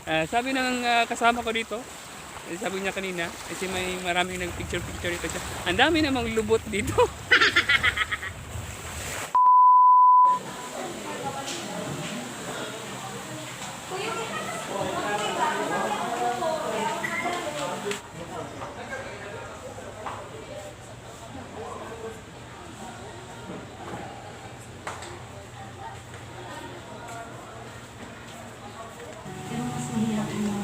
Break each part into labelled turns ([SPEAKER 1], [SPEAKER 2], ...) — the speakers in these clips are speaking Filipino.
[SPEAKER 1] Sabi ng kasama ko dito, sabi niya kanina, kasi may maraming nag-picture-picture dito siya. Ang dami namang lubot dito.
[SPEAKER 2] Pero mas mahirap yung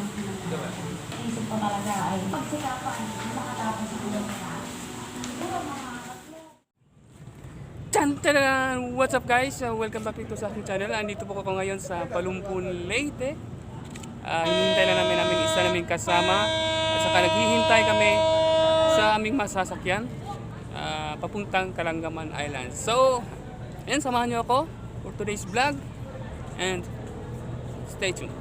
[SPEAKER 2] isip ko talaga ay pagsikapan na makatapos sa ulo nila. Pero mga
[SPEAKER 1] Tantaran! What's up guys? Welcome back dito sa aking channel. Andito po ako ngayon sa Palumpun, Leyte. Hinihintay na namin isa naming kasama. At saka naghihintay kami sa aming masasakyan papuntang Kalangaman Island. So, ayan, samahan nyo ako for today's vlog. And stay tuned.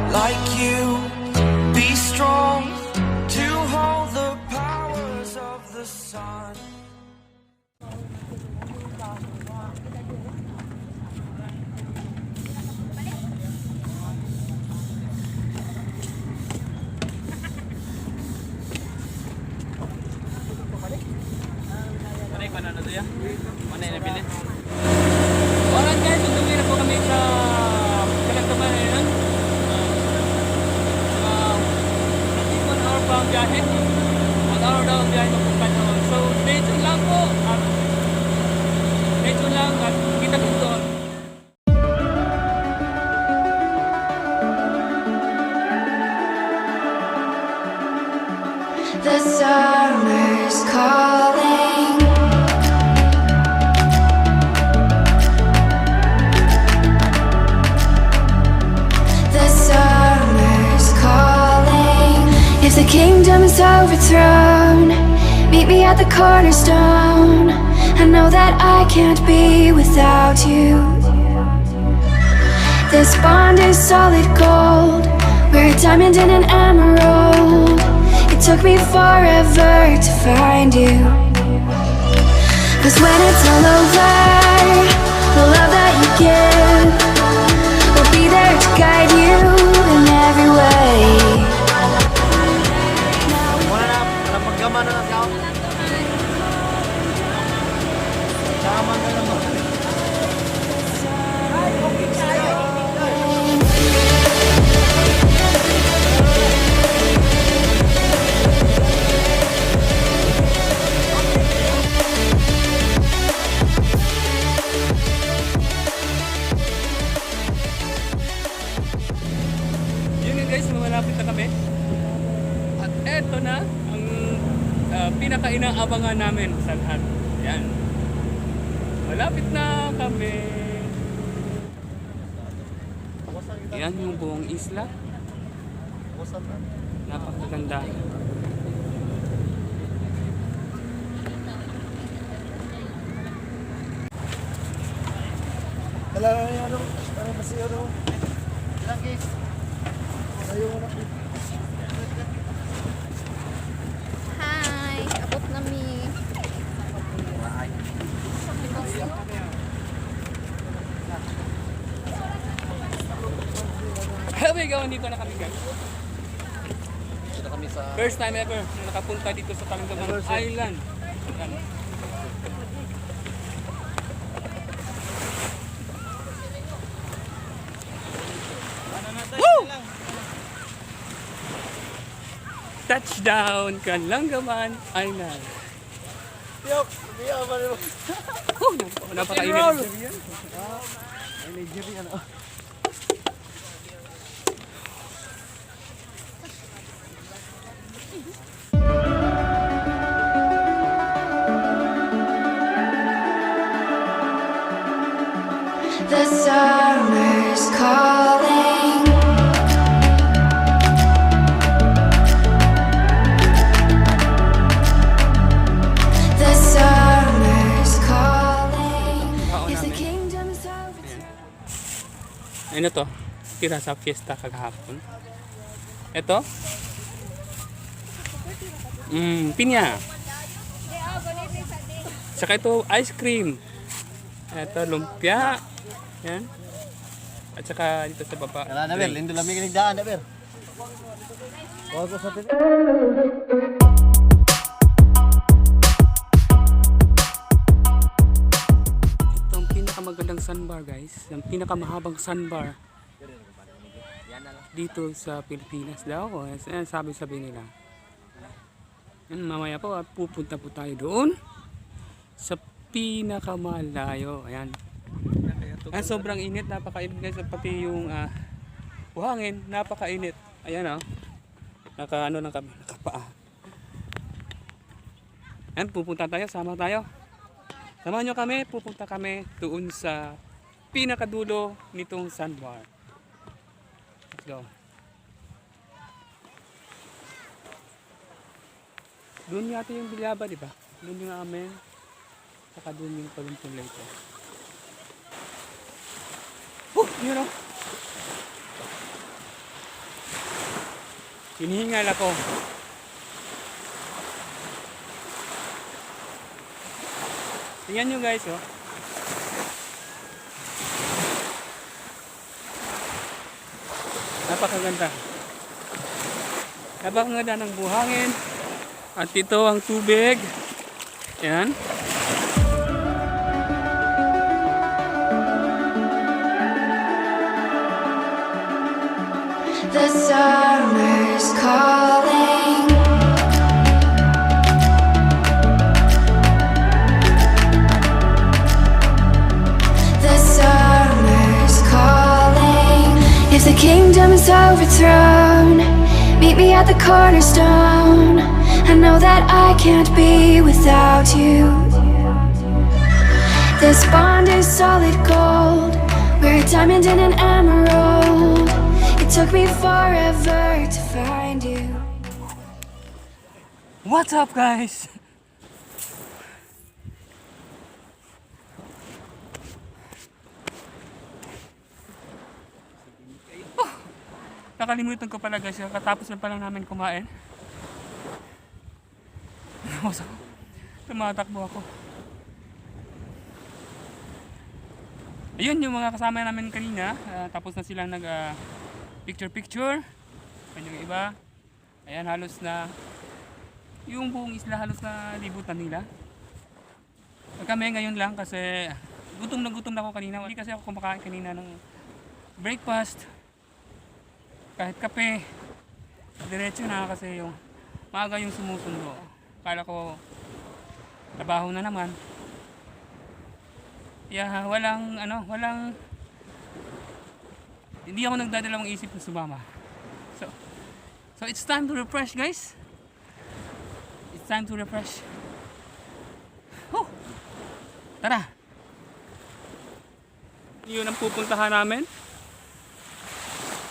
[SPEAKER 3] Like you, be strong to hold the powers of the sun.
[SPEAKER 1] Manay pa na doon ya? Manay na bilhin? Alright guys, tutuloy na po kami sa Kalangaman Island. 1 hour pa ang biyahe. 1 hour daw ang biyahe papunta doon. So, stay tuned lang po. At stay tuned lang at kita po doon.
[SPEAKER 4] The summer's calling. The summer's calling. If the kingdom is overthrown, meet me at the cornerstone. I know that I can't be without you. This bond is solid gold. We're a diamond and an emerald. It took me forever to find you. 'Cause when it's all over, the love that you give will be there to guide you in every way.
[SPEAKER 5] Wala na, parang paggaman na siya. Tama na naman.
[SPEAKER 1] Yun yun guys, malapit na kami. At eto na ang pinaka-inaabangan namin sa lahat. Yan. Malapit na kami. Yan yung buong isla. Napakaganda.
[SPEAKER 5] Wala na yung ano, parang kasi ano. Ilang guys? Ayaw na.
[SPEAKER 6] Hi, abot na mi.
[SPEAKER 1] Here we go, dito na kami guys.
[SPEAKER 5] Dito kami sa...
[SPEAKER 1] First time ever na nakapunta dito sa Kalangaman Island. Yan. Woo! Touchdown Kalangaman Island.
[SPEAKER 5] Yok! Biya ba rin mo?
[SPEAKER 1] Oh, napakainit.
[SPEAKER 5] Ay, Nigeria ano.
[SPEAKER 4] The summer's calling. The summer's calling. If the kingdom is overthrown.
[SPEAKER 1] Ano to? Tira sa fiesta kagahapon. Ito? Pinya. Saka ito, ice cream. Ito, lumpia. Yan. At saka dito sa baba.
[SPEAKER 5] Kala na ber, lindo lamig kinigdaan na ber. Huwag ko sa tinig.
[SPEAKER 1] Ito ang pinakamagandang sandbar guys. Ang pinakamahabang sandbar dito sa Pilipinas daw. Sabi nila. Mamaya po pupunta po tayo doon sa pinakamalayo. Ayan. Sobrang init, napakainit guys, pati yung buhangin, napakainit. Ayan nakaano lang kami, nakapaa. Ayan, pupunta tayo, sama tayo. Samahan nyo kami, pupunta kami doon sa pinakadulo nitong sandbar. Let's go. Doon yata yung Bilyaba, di ba? Doon yung amin. Saka doon yung Palumpun Leyte. Yun o. Hinihingal ako. Tingnan nyo guys oh. Napakaganda. Napakaganda ng buhangin. At ito ang tubig. Yan.
[SPEAKER 4] The summer's calling. The summer's calling. If the kingdom is overthrown, meet me at the cornerstone. I know that I can't be without you. This bond is solid gold. We're a diamond and an emerald. It took me forever to find you.
[SPEAKER 1] What's up guys? Nakalimutan ko pala guys, katapos na pala namin kumain. Tumatakbo ako. Ayun yung mga kasama namin kanina, tapos na silang nag picture. Ayun yung iba. Ayan, halos na yung buong isla halos na libutan nila. Kami ngayon lang kasi gutom na ako kanina. Hindi kasi ako kumakain kanina ng breakfast. Kahit kape. Diretso na kasi yung maaga yung sumusundo. Kala ko trabaho na naman. Walang hindi ako nagdadalawang isip na sumama. So it's time to refresh guys. It's time to refresh. Tara. Yun ang pupuntahan namin.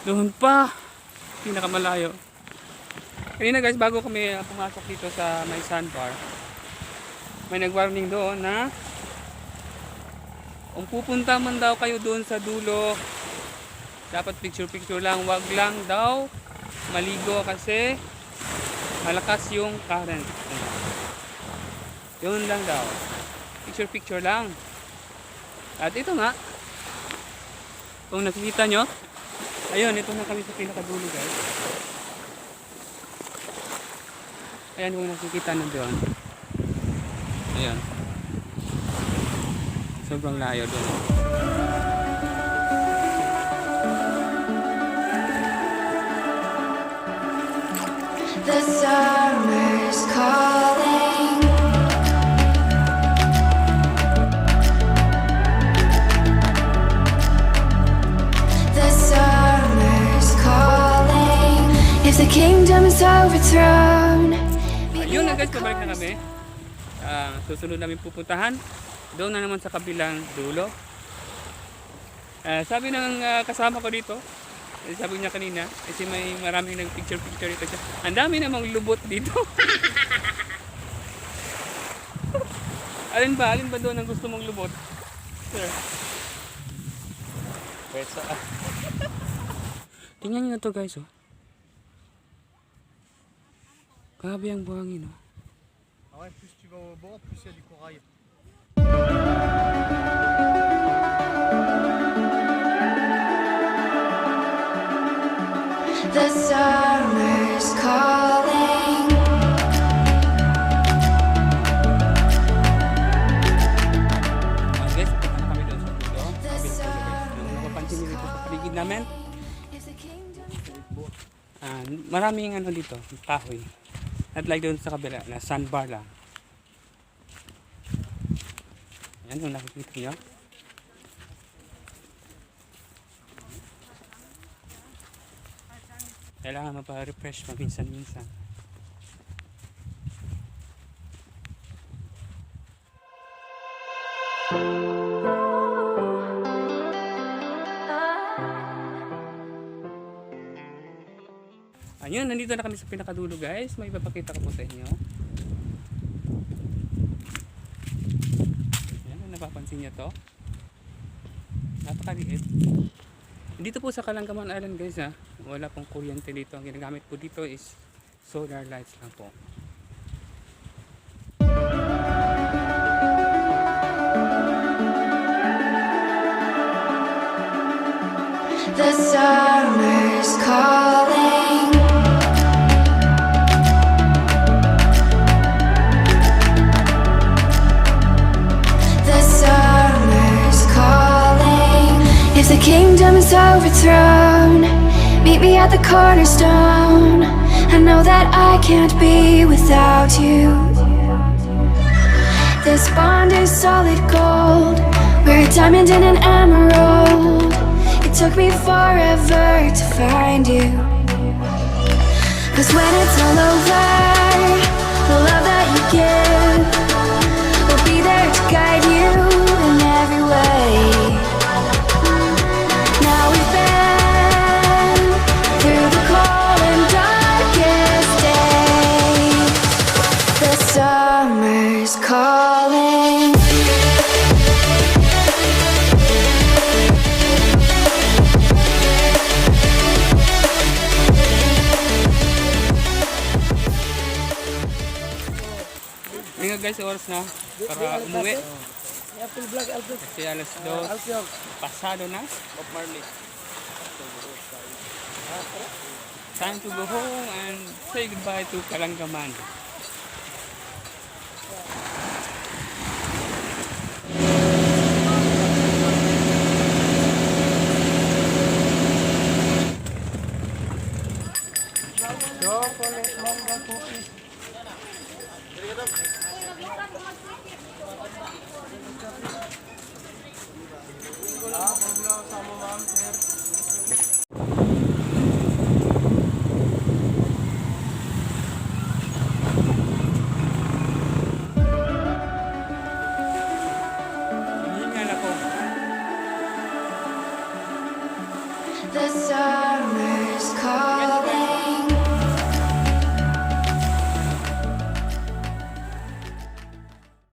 [SPEAKER 1] Doon pa pinakamalayo. Kanina guys, bago kami pumasok dito sa may sandbar, may nag-warning doon na kung pupunta man daw kayo doon sa dulo, dapat picture lang, wag lang daw maligo kasi malakas yung current. Yun lang daw, picture lang. At ito nga, kung nakikita nyo, ayun, ito na kami sa pinakadulo guys. Ayan, kung nakikita nyo doon, ayan, sobrang layo doon.
[SPEAKER 4] The summer's calling. The summer's calling. If the kingdom is overthrown.
[SPEAKER 1] Ayun na guys, pabalik na kami. Susunod namin pupuntahan doon na naman sa kabilang dulo. Sabi ng kasama ko dito, sabi niya kanina, kasi may maraming nag-picture dito siya. Ang dami namang lubot dito. Alin ba doon ang gusto mong lubot? Sir. Pwesa. Tingnan niyo na to guys oh. Grabe ang buhangin oh.
[SPEAKER 5] Ah ouais, plus tu vas au bord, plus il y a du corail.
[SPEAKER 4] The summer's calling.
[SPEAKER 1] Guys, punta na kami doon sa dulo. Mapapansin niyo dito sa paligid namin.
[SPEAKER 4] If the kingdom
[SPEAKER 1] Maraming ano dito, kahoy. At like doon sa kabila, na sandbar lang. Ayan, kung nakikita nyo. Kailangan mapa-refresh maminsan-minsan. Ayun, nandito na kami sa pinakadulo guys. May ipapakita ko po sa inyo. Ayan, napapansin nyo to. Napakaliit. Dito po sa Kalangaman Island guys ha. Wala pong kuryente dito. Ang ginagamit po dito is solar lights lang po.
[SPEAKER 4] the summer's calling. The summer's calling. If the kingdom is overthrown, meet me at the cornerstone. I know that I can't be without you. This bond is solid gold. We're a diamond and an emerald. It took me forever to find you. 'Cause when it's all over, the love that you give will be there to guide you in every way. Now we've been through the cold and darkest days. The summer's calling.
[SPEAKER 1] Ngayon guys, oras na para umuwi.
[SPEAKER 5] Apple Black, Apple.
[SPEAKER 1] Kasi alas 2 pasado na. Bob Marley. Time to go home and say goodbye to Kalangaman.
[SPEAKER 5] Chocolate manga cookies.
[SPEAKER 1] Hinihingal ako.
[SPEAKER 4] The sun